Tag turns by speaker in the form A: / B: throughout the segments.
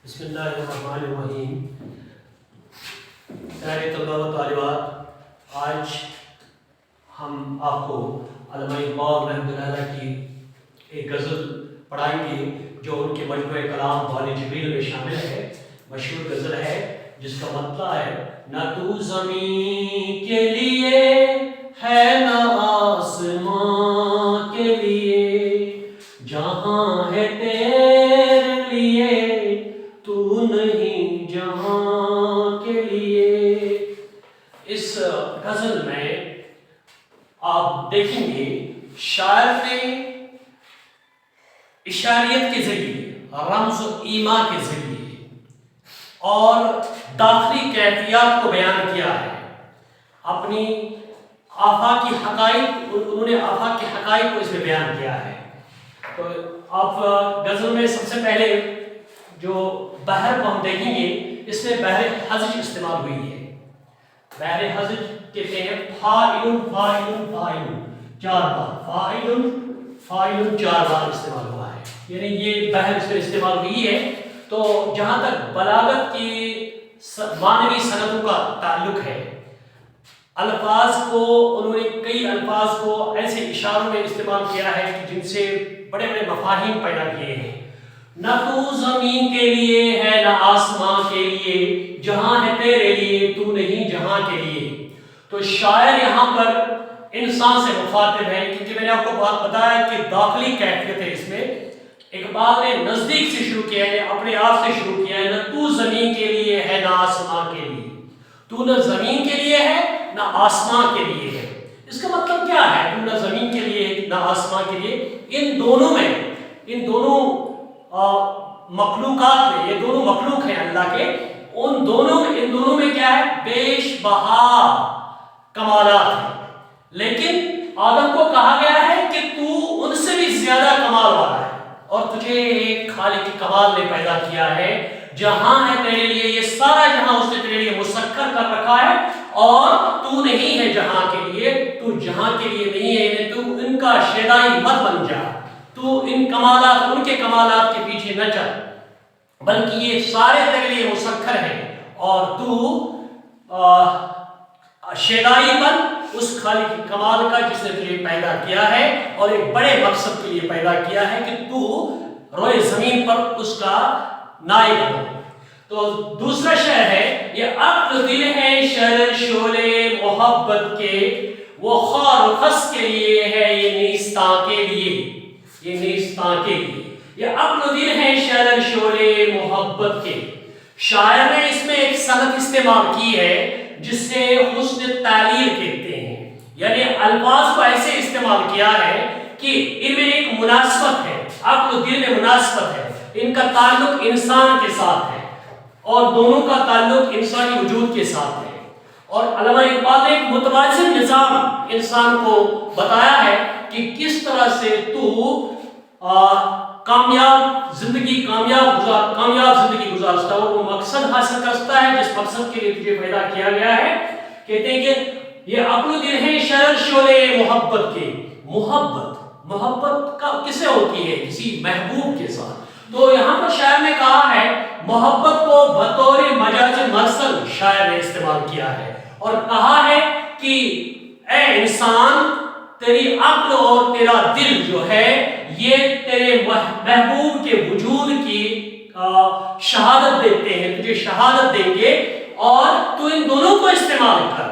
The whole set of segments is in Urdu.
A: بسم اللہ الرحمن الرحیم۔ پیارے طلباء و طالبات، آج ہم آپ کو علامہ اقبال رحمۃ اللہ علیہ کی ایک غزل پڑھائیں گے جو ان کے مجموعہ کلام بان جبریل میں شامل ہے۔ مشہور غزل ہے جس کا مطلب ہے نہ تو زمین کے لیے ہے نہ آسمان کے لیے، جہاں ہے تیرے لیے تو نہیں جہاں کے لیے۔ اس غزل میں آپ دیکھیں گے شاعر نے اشاریت کے ذریعے، رمز و ایما کے ذریعے اور داخلی کیفیات کو بیان کیا ہے۔ اپنی آفاقی حقائق، انہوں نے آفاقی حقائق کو اس میں بیان کیا ہے۔ تو آپ غزل میں سب سے پہلے جو بحر کو ہم دیکھیں گے، اس میں بحر حضج استعمال ہوئی ہے۔ بحر حضج کہتے ہیں فاعل فاعل فاعل، چار بار فاعل فاعل چار بار استعمال ہوا ہے، یعنی یہ بحر اس میں استعمال ہوئی ہے۔ تو جہاں تک بلاغت کی معنوی صنعتوں کا تعلق ہے، الفاظ کو انہوں نے کئی الفاظ کو ایسے اشاروں میں استعمال کیا ہے جن سے بڑے بڑے مفاہیم پیدا کیے ہیں۔ نہ تو زمین کے لیے ہے نہ آسمان کے لیے، جہاں ہے تیرے لیے تو نہیں جہاں کے لیے۔ تو شاعر یہاں پر انسان سے مخاطب ہے، کیونکہ میں نے آپ کو بات بتایا کہ داخلی کیفیت ہے اس میں۔ اقبال نے نزدیک سے شروع کیا ہے، اپنے آپ سے شروع کیا ہے۔ نہ تو زمین کے لیے ہے نہ آسمان کے لیے، تو نہ زمین کے لیے ہے نہ آسمان کے لیے ہے۔ اس کا مطلب کیا ہے؟ تو نہ زمین کے لیے نہ آسمان کے لیے، ان دونوں میں، ان دونوں مخلوقات میں، یہ دونوں مخلوق ہیں اللہ کے، ان دونوں میں کیا ہے؟ بیش بہا کمالات ہیں۔ لیکن آدم کو کہا گیا ہے کہ تو ان سے بھی زیادہ کمال والا ہے، اور تجھے ایک خالق کی کمال نے پیدا کیا ہے۔ جہاں ہے تیرے لیے، یہ سارا جہاں اس نے تیرے لیے مسخر کر رکھا ہے، اور تو نہیں ہے جہاں کے لیے، تو جہاں کے لیے نہیں ہے، یعنی تو ان کا شیدائی مت بن جا، تو ان کمالات، ان کے کمالات کے پیچھے نہ چل، بلکہ یہ سارے تیرے لیے مسخر ہیں، اور تو شیدائی بن اس خالق کی کمال کا جس نے تجھے پیدا کیا ہے، اور ایک بڑے مقصد کے لیے پیدا کیا ہے کہ تو روئے زمین پر اس کا نائب ہو۔ تو دوسرا شعر ہے، یہ عقل دل ہے شر شعلے محبت کے، وہ خار و خس کے لیے ہے یہ نیستاں کے لیے، یہ نیستاں کے لیے۔ یہ عقل دل ہے شر شعلے محبت کے۔ شاعر نے اس میں ایک صنعت استعمال کی ہے جس سے حسن تعلیل کہتے ہیں، یعنی الفاظ کو ایسے استعمال کیا ہے کہ ان میں ایک مناسبت ہے، عقل و دل میں مناسبت ہے، ان کا تعلق انسان کے ساتھ ہے، اور دونوں کا تعلق انسانی وجود کے ساتھ ہے۔ اور علامہ اقبال نے ایک متوازن نظام انسان کو بتایا ہے کہ کس طرح سے تو کامیاب زندگی گزارتا ہو، وہ مقصد حاصل کرتا ہے جس مقصد کے لیے تجھے پیدا کیا گیا ہے۔ کہتے ہیں کہ یہ عقل و دل ہے شرر شعلے محبت کے۔ محبت کا کسے ہوتی ہے؟ کسی محبوب کے ساتھ۔ تو یہاں پر شاعر نے کہا ہے، محبت کو بطور مجاز مرسل شاعر نے استعمال کیا ہے، اور کہا ہے کہ اے انسان، تیری عقل اور تیرا دل جو ہے یہ تیرے محبوب کے وجود کی شہادت دیتے ہیں، تجھے شہادت دیں گے، اور تو ان دونوں کو استعمال کر،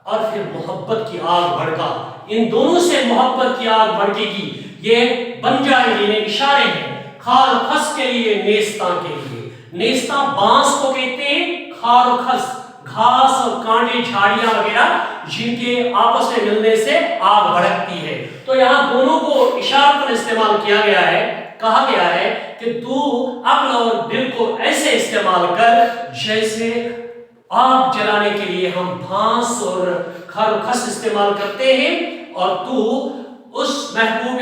A: اور پھر محبت کی آگ بھڑکا، ان دونوں سے محبت کی آگ بھڑکے گی، یہ بن جائیں گے، یہ اشارے ہیں خار و خس کے لیے، نیستاں کے لیے۔ نیستاں بانس کو کہتے ہیں، خار و خس گھاس اور کانٹے جھاڑیاں وغیرہ جن کے آپس میں ملنے سے آگ بھڑکتی ہے۔ تو یہاں دونوں کو اشارت پر استعمال کیا گیا ہے، کہا گیا ہے کہ تو عقل اور دل کو ایسے استعمال کر جیسے آگ جلانے کے لیے ہم بھانس اور خار و خس استعمال کرتے ہیں، اور تو اس محبوب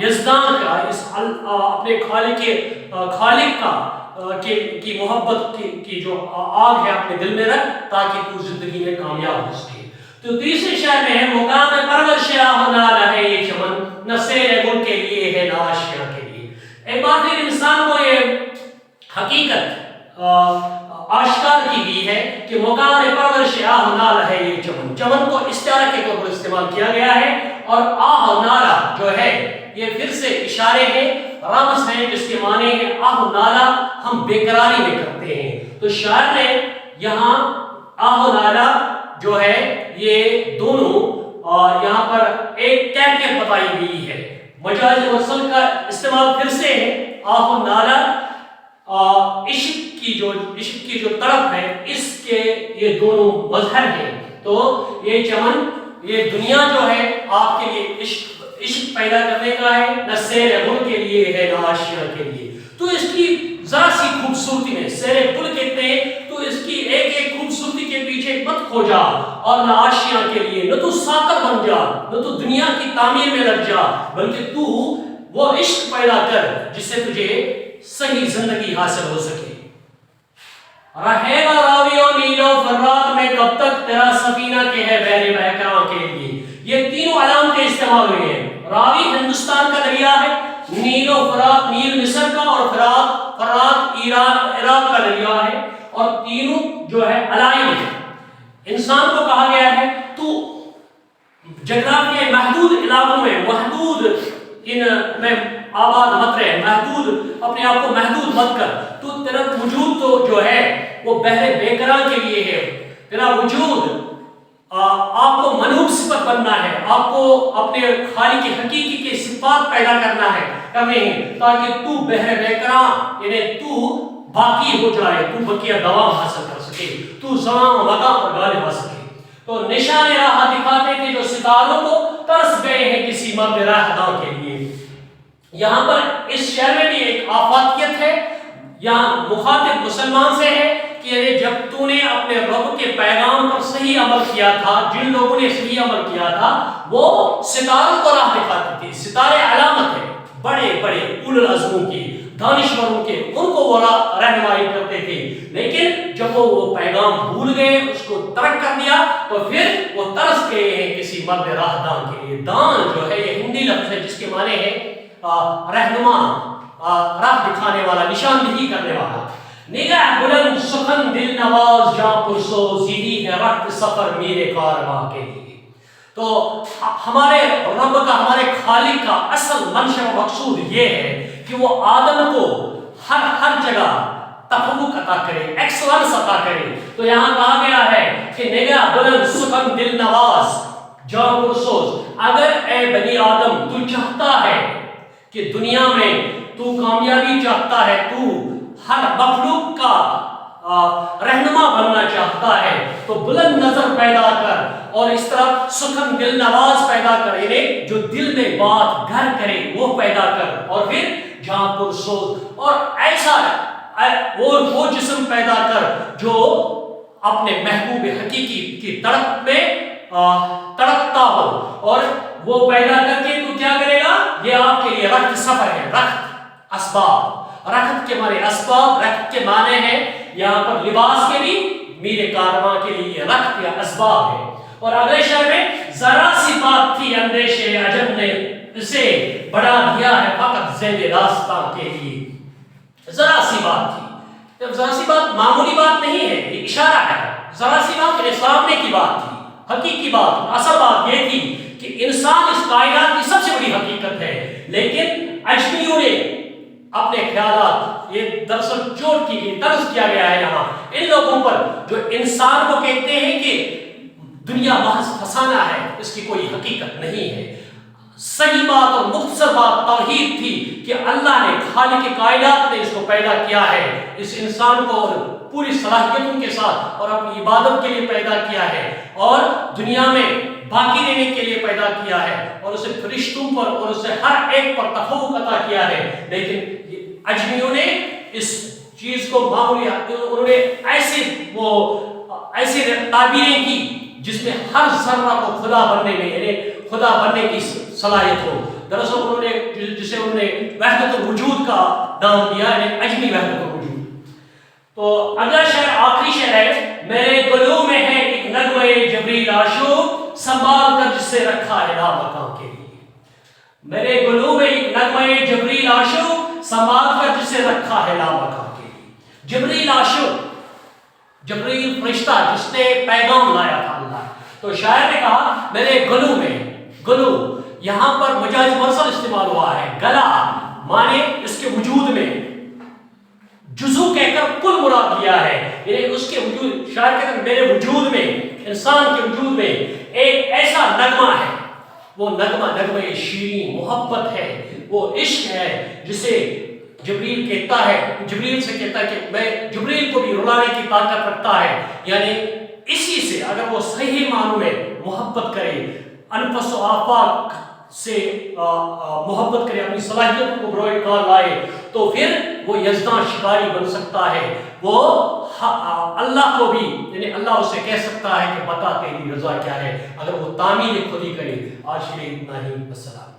A: یزدان کا، اس اپنے خالق کا کی محبت کی جو آگ ہے اپنے دل میں رکھ، تاکہ تو زندگی میں کامیاب ہو سکے۔ تو تیسرے شعر میں ہے، مقام پرورش راہ نالہ ہے یہ چمن، نہ سیر گل کے لیے ہے نہ آشیاں کے لیے۔ ایک بار پھر انسان کو یہ حقیقت آشکار کی گئی ہے کہ مکان پرورش آہ و نالا ہے یہ چمن. چمن کو استعارہ کے طور پر استعمال کیا گیا ہے اور آہ و نالا جو ہے یہ پھر سے اشارے ہیں، رمز ہیں جس کے معنی ہے آہ و نالا ہم بیقراری میں کرتے ہیں. تو شاعر نے یہاں آہ و نالا جو ہے یہ دونوں یہاں پر ایک کیفیت بتائی گئی ہے. مجاز مرسل کا استعمال پھر سے ہے. آہ و نالا عشق کی جو طرف ہے اس کے یہ دونوں مظہر ہیں. تو یہ چمن یہ دنیا جو ہے آپ کے لیے عشق پیدا کرنے کا ہے، نہ سیر گل کے لیے ہے نہ آشیاں کے لیے. تو اس کی ذرا سی خوبصورتی میں سیر گل کہتے ہیں، تو اس کی ایک ایک خوبصورتی کے پیچھے مت کھو جا اور نہ آشیاں کے لیے، نہ تو ساکر بن جا، نہ تو دنیا کی تعمیر میں لگ جا، بلکہ تو وہ عشق پیدا کر جس سے تجھے صحیح زندگی حاصل ہو سکے. رہے گا راوی و نیل و فرات میں کب تک تیرا سفینہ کے ہے بحر بحکراں کے لیے. یہ تینوں علامتیں استعمال ہوئی ہیں. راوی ہندوستان کا دریا ہے، نیل و فرات نیل مصر کا اور فرات عراق کا دریا ہے، اور تینوں جو ہے علائم ہیں. انسان کو کہا گیا ہے تو جغرافیائی محدود علاقوں میں محدود ان میں آباد مت رہے، محدود اپنے آپ کو محدود مت کر. تو تیرا وجود تو جو ہے وہ بحر بیکراں کے لیے ہے. تیرا وجود آپ کو منوب صفت بننا ہے، آپ کو اپنے خالق حقیقی کے صفات پیدا کرنا ہے تاکہ تو بحر بیکراں یعنی تو باقی ہو جائے، تو بقیہ دوام حاصل کر سکے، تو زمان و مکان پر غالب آ سکے. تو نشان راہ دکھاتے تھے جو ستاروں کو ترس گئے ہیں کسی مرد راہداں کے لیے. یہاں پر اس شعر میں بھی ایک آفاتیت ہے. یہاں مخاطب مسلمان سے ہے کہ جب تو نے اپنے رب کے پیغام پر صحیح عمل کیا تھا، جن لوگوں نے صحیح عمل کیا تھا وہ ستاروں کو راہ دکھاتے تھے. ستارے علامت ہے بڑے بڑے اولو العزموں کی، دانشوروں کے، ان کو وہ رہنمائی کرتے تھے. لیکن جب وہ پیغام بھول گئے، اس کو ترک کر دیا، تو پھر وہ ترس گئے ہیں کسی مرد راہداں کے لیے. دان جو ہے یہ ہندی لفظ ہے جس کے معنی ہے رہنما، راہ دکھانے والا، نشاندہی کرنے والا. نگاہ بلند سخن دل نواز جاں پرسوز یہی ہے رخت سفر میرے کارواں کے لیے. تو ہمارے رب کا، ہمارے خالق کا اصل منشا و مقصود یہ ہے کہ وہ آدم کو ہر جگہ تفوق عطا کرے، ایکسلنس عطا کرے. تو یہاں کہا گیا ہے کہ نگاہ بلند سخن دل نواز جاں پرسوز. اگر اے بنی آدم تو چاہتا ہے کہ دنیا میں تو کامیابی چاہتا ہے، تو ہر مخلوق کا رہنما بننا چاہتا ہے، تو بلند نظر پیدا کر اور اس طرح سخن دل نواز پیدا کر، یعنی جو دل میں بات گھر کرے وہ پیدا کر، اور پھر جہاں پرسوز اور ایسا وہ جسم پیدا کر جو اپنے محبوب حقیقی کی تڑپ میں تڑپتا ہو. اور وہ پیدا کر کے تو کیا کرے گا؟ یہ آپ کے لیے رخت سفر ہے. رخت اسباب، رخت کے معنی اسباب، رخت کے معنی ہے یہاں پر لباس کے بھی، میرے کارواں کے لیے رخت یا اسباب ہے. اور اگلے شعر میں ذرا سی بات تھی اندیشے عجب نے اسے بڑھا دیا ہے فقط زیب راستہ کے لیے. ذرا سی بات تھی. ذرا سی بات معمولی بات نہیں ہے، یہ اشارہ ہے. ذرا سی بات میرے سامنے کی بات تھی، حقیقی بات، اصل بات یہ تھی کہ انسان اس کائنات کی سب سے بڑی حقیقت ہے. لیکن اجمیوں نے اپنے خیالات، یہ دراصل چوٹ کی گئی، طرز کیا گیا ہے یہاں ان لوگوں پر جو انسان کو کہتے ہیں کہ دنیا محض فسانہ ہے، اس کی کوئی حقیقت نہیں ہے. صحیح بات اور مختصر بات توحید تھی کہ اللہ نے، خالق کائنات نے اس کو پیدا کیا ہے، اس انسان کو پوری صلاحیتوں کے ساتھ اور اپنی عبادت کے لیے پیدا کیا ہے، اور دنیا میں باقی رہنے کے لیے پیدا کیا ہے، اور اسے فرشتوں پر اور اسے ہر ایک پر تفوق عطا کیا ہے. لیکن اجمیوں نے اس چیز کو معمولی، انہوں نے ایسی تعبیریں کی جس میں ہر ذرہ کو خدا بننے میں، یعنی خدا بننے کی صلاحیت ہو. دراصل انہوں نے جسے انہوں نے وحدت الوجود کا نام دیا، یعنی اجمی وحدت الوجود. تو اگلا شعر آخری شعر ہے. میرے گلوں میں ہے ایک نغمہ جبریل آشوب سنبھال کر جس سے رکھا ہے لا مکان کے لیے. میرے گلوں میں ایک نغمہ جبریل آشوب سنبھال کر جس سے رکھا ہے لا مکان کے لیے. جبریل عاشق، جبریل فرشتہ جس نے پیغام لایا تھا اللہ. تو شاعر نے کہا میرے گلو میں، گلو یہاں پر مجاز مرسل استعمال ہوا ہے، گلا مانے اس کے وجود میں، جزو کہہ کر کل مراد لیا ہے، یعنی اس کے وجود. شاعر کہتے ہیں میرے وجود میں، انسان کے وجود میں ایک ایسا نغمہ ہے، وہ نغمہ شیریں محبت ہے، وہ عشق ہے جسے جبریل کہتا ہے، جبریل سے کہتا ہے کہ میں جبریل کو بھی رلانے کی طاقت رکھتا ہے. یعنی اسی سے اگر وہ صحیح معنوں میں محبت کرے، انفس و آفاق سے محبت کرے، اپنی صلاحیتوں کو بروئے کار لائے، تو پھر وہ یزداں شکاری بن سکتا ہے. وہ اللہ کو بھی، یعنی اللہ اسے کہہ سکتا ہے کہ بتا تیری رضا کیا ہے، اگر وہ تعمیل خود ہی کرے. آج کے لیے اتنا ہی. السلام.